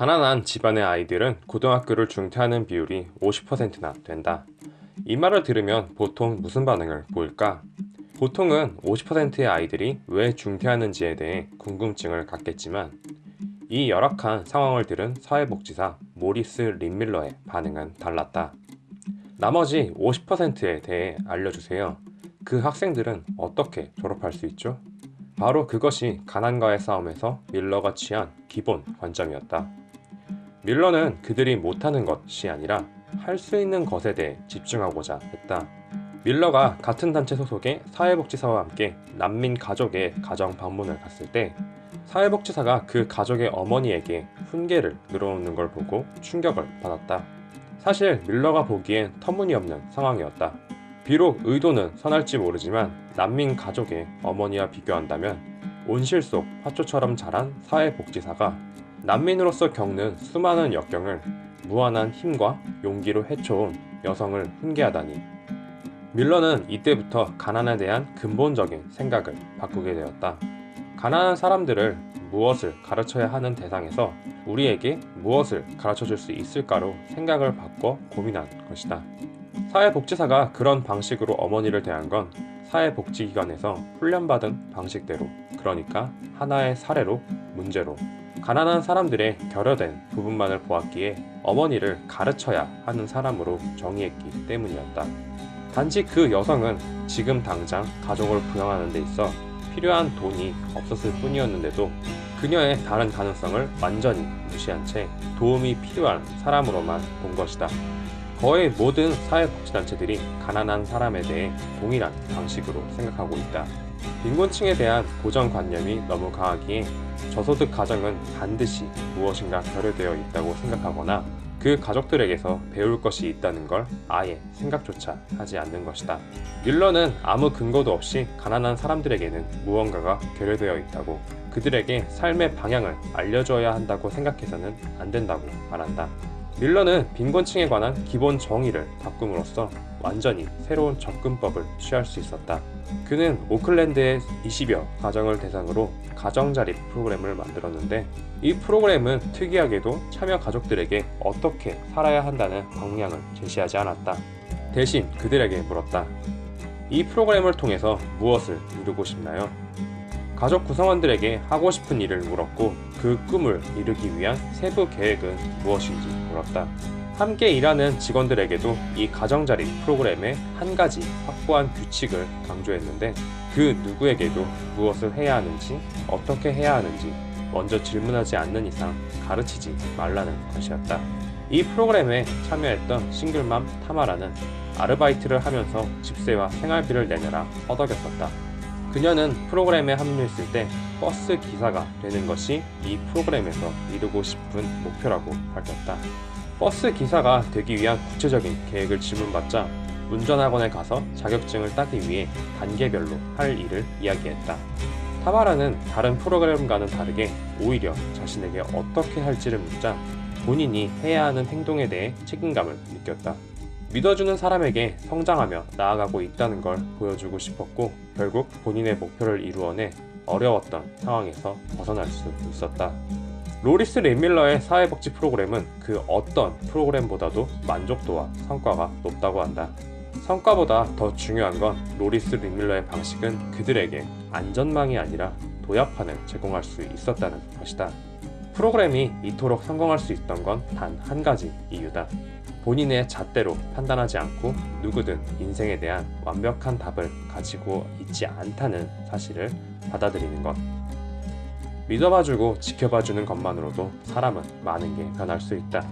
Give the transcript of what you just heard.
가난한 집안의 아이들은 고등학교를 중퇴하는 비율이 50%나 된다. 이 말을 들으면 보통 무슨 반응을 보일까? 보통은 50%의 아이들이 왜 중퇴하는지에 대해 궁금증을 갖겠지만 이 열악한 상황을 들은 사회복지사 모리스 린밀러의 반응은 달랐다. 나머지 50%에 대해 알려주세요. 그 학생들은 어떻게 졸업할 수 있죠? 바로 그것이 가난과의 싸움에서 밀러가 취한 기본 관점이었다. 밀러는 그들이 못하는 것이 아니라 할 수 있는 것에 대해 집중하고자 했다. 밀러가 같은 단체 소속의 사회복지사와 함께 난민 가족의 가정 방문을 갔을 때 사회복지사가 그 가족의 어머니에게 훈계를 늘어놓는 걸 보고 충격을 받았다. 사실 밀러가 보기엔 터무니없는 상황이었다. 비록 의도는 선할지 모르지만 난민 가족의 어머니와 비교한다면 온실 속 화초처럼 자란 사회복지사가 난민으로서 겪는 수많은 역경을 무한한 힘과 용기로 헤쳐온 여성을 훈계하다니. 밀러는 이때부터 가난에 대한 근본적인 생각을 바꾸게 되었다. 가난한 사람들을 무엇을 가르쳐야 하는 대상에서 우리에게 무엇을 가르쳐 줄 수 있을까로 생각을 바꿔 고민한 것이다. 사회복지사가 그런 방식으로 어머니를 대한 건 사회복지기관에서 훈련받은 방식대로, 그러니까 하나의 사례로, 문제로, 가난한 사람들의 결여된 부분만을 보았기에 어머니를 가르쳐야 하는 사람으로 정의했기 때문이었다. 단지 그 여성은 지금 당장 가족을 부양하는 데 있어 필요한 돈이 없었을 뿐이었는데도 그녀의 다른 가능성을 완전히 무시한 채 도움이 필요한 사람으로만 본 것이다. 거의 모든 사회복지단체들이 가난한 사람에 대해 동일한 방식으로 생각하고 있다. 빈곤층에 대한 고정관념이 너무 강하기에 저소득 가정은 반드시 무엇인가 결여되어 있다고 생각하거나 그 가족들에게서 배울 것이 있다는 걸 아예 생각조차 하지 않는 것이다. 밀러는 아무 근거도 없이 가난한 사람들에게는 무언가가 결여되어 있다고, 그들에게 삶의 방향을 알려줘야 한다고 생각해서는 안 된다고 말한다. 밀러는 빈곤층에 관한 기본 정의를 바꿈으로써 완전히 새로운 접근법을 취할 수 있었다. 그는 오클랜드의 20여 가정을 대상으로 가정자립 프로그램을 만들었는데 이 프로그램은 특이하게도 참여 가족들에게 어떻게 살아야 한다는 방향을 제시하지 않았다. 대신 그들에게 물었다. 이 프로그램을 통해서 무엇을 이루고 싶나요? 가족 구성원들에게 하고 싶은 일을 물었고 그 꿈을 이루기 위한 세부 계획은 무엇인지 물었다. 함께 일하는 직원들에게도 이 가정자립 프로그램의 한 가지 확고한 규칙을 강조했는데 그 누구에게도 무엇을 해야 하는지, 어떻게 해야 하는지 먼저 질문하지 않는 이상 가르치지 말라는 것이었다. 이 프로그램에 참여했던 싱글맘 타마라는 아르바이트를 하면서 집세와 생활비를 내느라 허덕였었다. 그녀는 프로그램에 합류했을 때 버스 기사가 되는 것이 이 프로그램에서 이루고 싶은 목표라고 밝혔다. 버스 기사가 되기 위한 구체적인 계획을 질문받자 운전학원에 가서 자격증을 따기 위해 단계별로 할 일을 이야기했다. 타마라는 다른 프로그램과는 다르게 오히려 자신에게 어떻게 할지를 묻자 본인이 해야 하는 행동에 대해 책임감을 느꼈다. 믿어주는 사람에게 성장하며 나아가고 있다는 걸 보여주고 싶었고 결국 본인의 목표를 이루어내 어려웠던 상황에서 벗어날 수 있었다. 로리스 린밀러의 사회복지 프로그램은 그 어떤 프로그램보다도 만족도와 성과가 높다고 한다. 성과보다 더 중요한 건 로리스 린밀러의 방식은 그들에게 안전망이 아니라 도약판을 제공할 수 있었다는 것이다. 프로그램이 이토록 성공할 수 있던 건 단 한 가지 이유다. 본인의 잣대로 판단하지 않고 누구든 인생에 대한 완벽한 답을 가지고 있지 않다는 사실을 받아들이는 것. 믿어봐주고 지켜봐주는 것만으로도 사람은 많은 게 변할 수 있다.